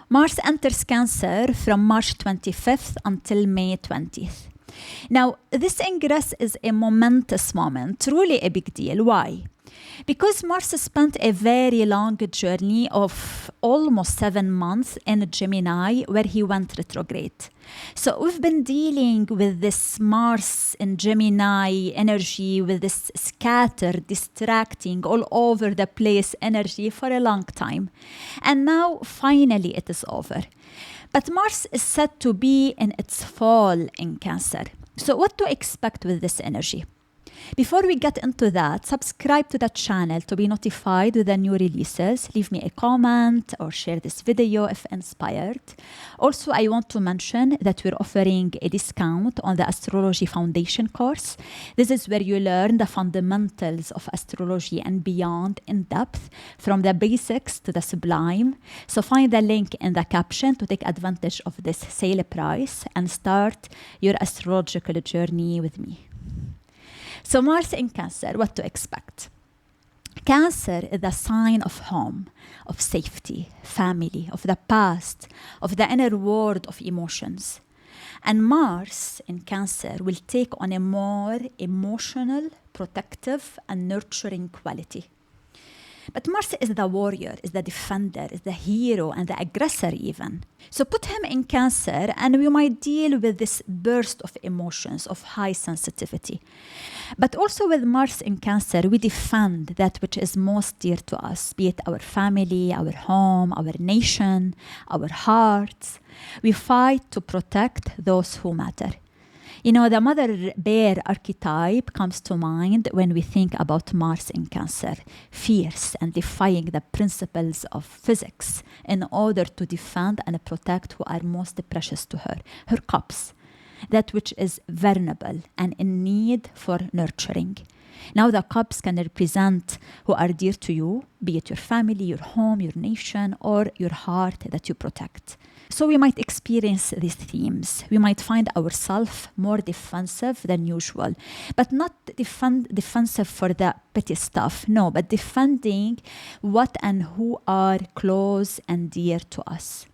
Mars enters Cancer from March 25th until May 20th. Now, this ingress is a momentous moment, truly a big deal. Why? Because Mars spent a very long journey of almost 7 months in Gemini, where he went retrograde. So we've been dealing with this Mars in Gemini energy, with this scattered, distracting, all over the place energy for a long time. And now, finally, it is over. But Mars is said to be in its fall in Cancer. So what to expect with this energy? Before we get into that, subscribe to the channel to be notified with the new releases. Leave me a comment or share this video if inspired. Also, I want to mention that we're offering a discount on the Astrology Foundation course. This is where you learn the fundamentals of astrology and beyond in depth, from the basics to the sublime. So find the link in the caption to take advantage of this sale price and start your astrological journey with me. So Mars in Cancer, what to expect? Cancer is the sign of home, of safety, family, of the past, of the inner world of emotions. And Mars in Cancer will take on a more emotional, protective, and nurturing quality. But Mars is the warrior, is the defender, is the hero, and the aggressor even. So put him in Cancer and we might deal with this burst of emotions, of high sensitivity. But also with Mars in Cancer, we defend that which is most dear to us, be it our family, our home, our nation, our hearts. We fight to protect those who matter. You know, the mother bear archetype comes to mind when we think about Mars in Cancer, fierce and defying the principles of physics in order to defend and protect who are most precious to her, her cubs, that which is vulnerable and in need for nurturing. Now the cubs can represent who are dear to you, be it your family, your home, your nation, or your heart that you protect. So we might experience these themes. We might find ourselves more defensive than usual, but not defensive for the petty stuff, no, but defending what and who are close and dear to us.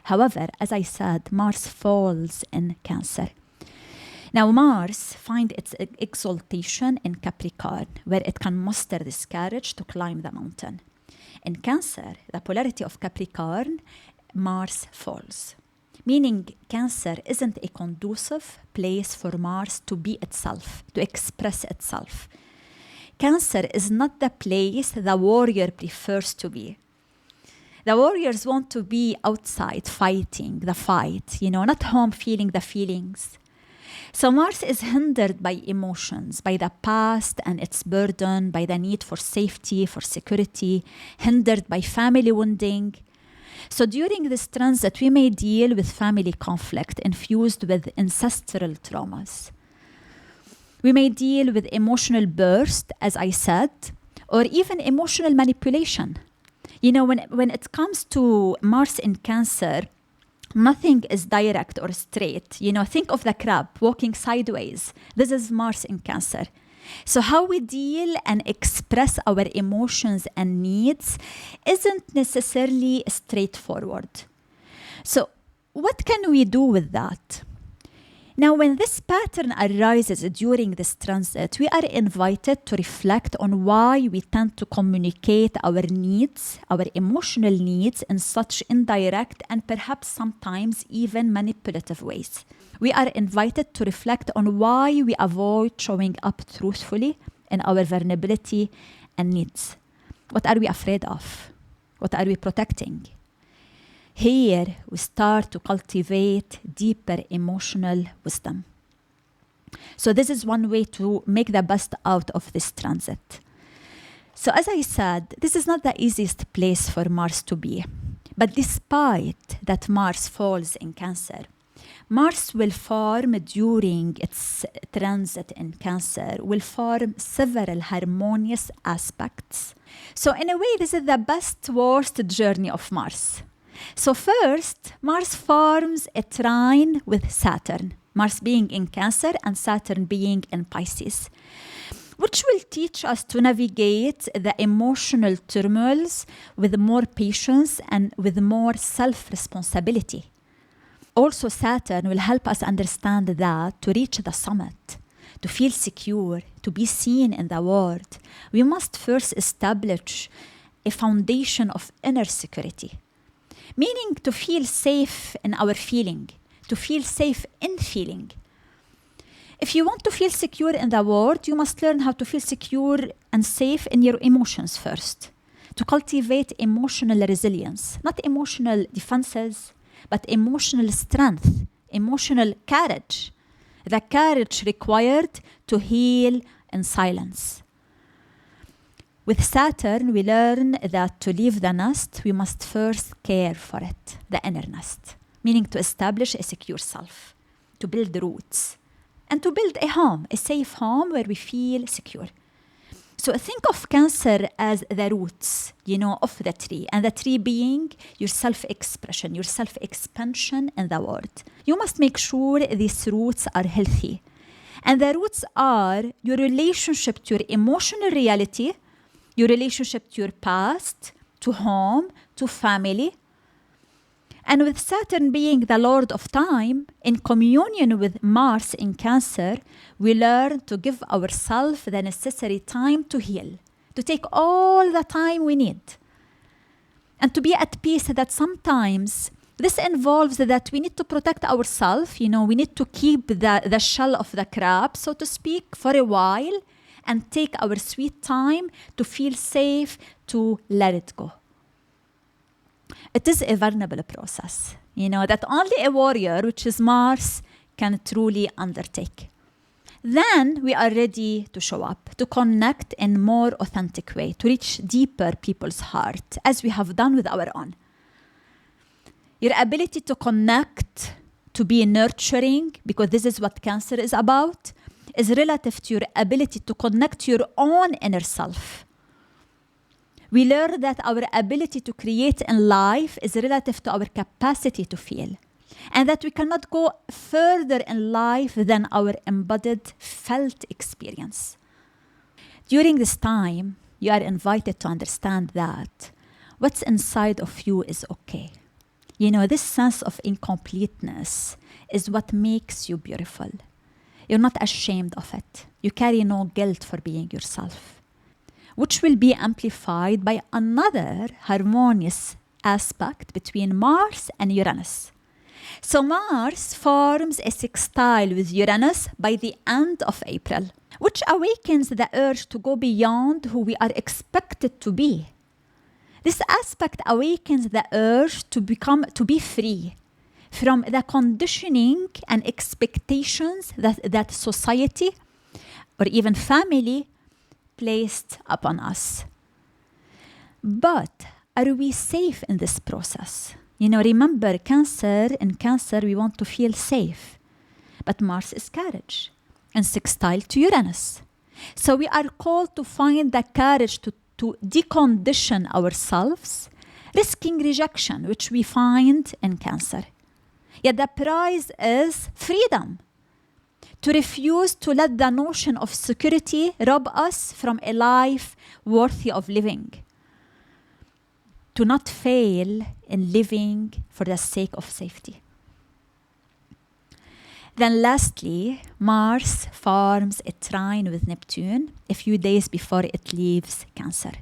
However, as I said, Mars falls in Cancer. Now Mars finds its exaltation in Capricorn, where it can muster this courage to climb the mountain. In Cancer, the polarity of Capricorn, Mars falls, meaning Cancer isn't a conducive place for Mars to be itself, to express itself. Cancer is not the place the warrior prefers to be. The warriors want to be outside fighting the fight, not home feeling the feelings. So Mars is hindered by emotions, by the past and its burden, by the need for safety, for security, hindered by family wounding. So during this transit, we may deal with family conflict infused with ancestral traumas. We may deal with emotional burst, as I said, or even emotional manipulation. When it comes to Mars in Cancer, nothing is direct or straight. Think of the crab walking sideways. This is Mars in Cancer. So how we deal and express our emotions and needs isn't necessarily straightforward. So what can we do with that? Now, when this pattern arises during this transit, we are invited to reflect on why we tend to communicate our needs, our emotional needs, in such indirect and perhaps sometimes even manipulative ways. We are invited to reflect on why we avoid showing up truthfully in our vulnerability and needs. What are we afraid of? What are we protecting? Here, we start to cultivate deeper emotional wisdom. So this is one way to make the best out of this transit. So as I said, this is not the easiest place for Mars to be. But despite that Mars falls in Cancer, Mars will form during its transit in Cancer, will form several harmonious aspects. So in a way, this is the best-worst journey of Mars. So first, Mars forms a trine with Saturn, Mars being in Cancer and Saturn being in Pisces. which will teach us to navigate the emotional turmoils with more patience and with more self-responsibility. Also, Saturn will help us understand that to reach the summit, to feel secure, to be seen in the world, we must first establish a foundation of inner security, meaning to feel safe in our feeling, to feel safe in feeling. If you want to feel secure in the world, you must learn how to feel secure and safe in your emotions first, to cultivate emotional resilience, not emotional defenses, but emotional strength, emotional courage, the courage required to heal in silence. With Saturn, we learn that to leave the nest, we must first care for it, the inner nest, meaning to establish a secure self, to build roots, and to build a home, a safe home where we feel secure. So think of Cancer as the roots, of the tree, and the tree being your self-expression, your self-expansion in the world. You must make sure these roots are healthy. And the roots are your relationship to your emotional reality, your relationship to your past, to home, to family. And with Saturn being the Lord of time, in communion with Mars in Cancer, we learn to give ourselves the necessary time to heal, to take all the time we need, and to be at peace that sometimes this involves that we need to protect ourselves. We need to keep the shell of the crab, so to speak, for a while, and take our sweet time to feel safe, to let it go. It is a vulnerable process, that only a warrior, which is Mars, can truly undertake. Then we are ready to show up, to connect in more authentic way, to reach deeper people's heart, as we have done with our own. Your ability to connect, to be nurturing, because this is what Cancer is about, is relative to your ability to connect to your own inner self. We learn that our ability to create in life is relative to our capacity to feel, and that we cannot go further in life than our embodied felt experience. During this time, you are invited to understand that what's inside of you is okay. This sense of incompleteness is what makes you beautiful. You're not ashamed of it. You carry no guilt for being yourself, which will be amplified by another harmonious aspect between Mars and Uranus. So Mars forms a sextile with Uranus by the end of April, which awakens the urge to go beyond who we are expected to be. This aspect awakens the urge to be free from the conditioning and expectations that society or even family placed upon us. But are we safe in this process? Remember, in Cancer, we want to feel safe. But Mars is courage and sextile to Uranus. So we are called to find the courage to decondition ourselves, risking rejection, which we find in Cancer. Yet the prize is freedom. To refuse to let the notion of security rob us from a life worthy of living. To not fail in living for the sake of safety. Then lastly, Mars forms a trine with Neptune a few days before it leaves Cancer.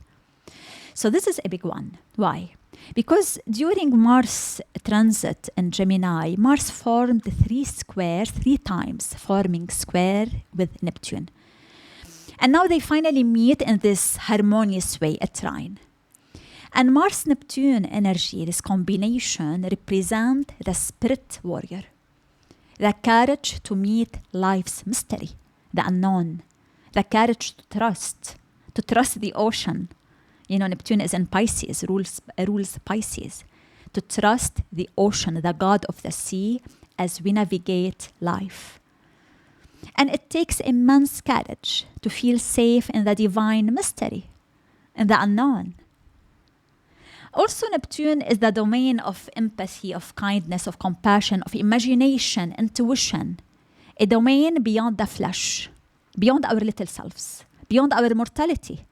So this is a big one. Why? Because during Mars transit in Gemini, Mars formed three times, forming square with Neptune. And now they finally meet in this harmonious way, a trine. And Mars-Neptune energy, this combination, represent the spirit warrior. The courage to meet life's mystery, the unknown. The courage to trust the ocean. Neptune is in Pisces, rules Pisces. To trust the ocean, the god of the sea, as we navigate life. And it takes immense courage to feel safe in the divine mystery, in the unknown. Also, Neptune is the domain of empathy, of kindness, of compassion, of imagination, intuition. A domain beyond the flesh, beyond our little selves, beyond our mortality.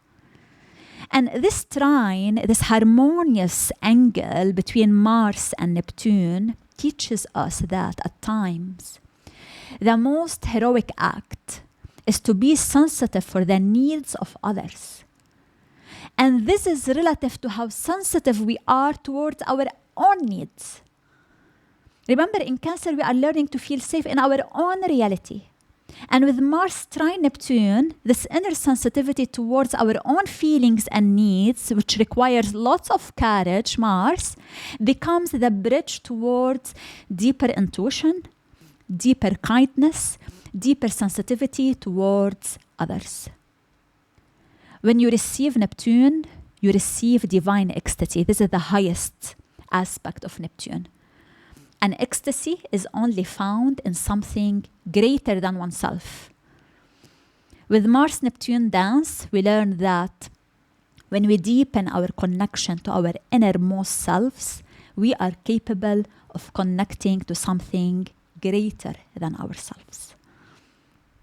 And this trine, this harmonious angle between Mars and Neptune, teaches us that at times, the most heroic act is to be sensitive for the needs of others. And this is relative to how sensitive we are towards our own needs. Remember, in Cancer, we are learning to feel safe in our own reality. And with Mars trine Neptune, this inner sensitivity towards our own feelings and needs, which requires lots of courage, Mars, becomes the bridge towards deeper intuition, deeper kindness, deeper sensitivity towards others. When you receive Neptune, you receive divine ecstasy. This is the highest aspect of Neptune. And ecstasy is only found in something greater than oneself. With Mars-Neptune dance, we learn that when we deepen our connection to our innermost selves, we are capable of connecting to something greater than ourselves.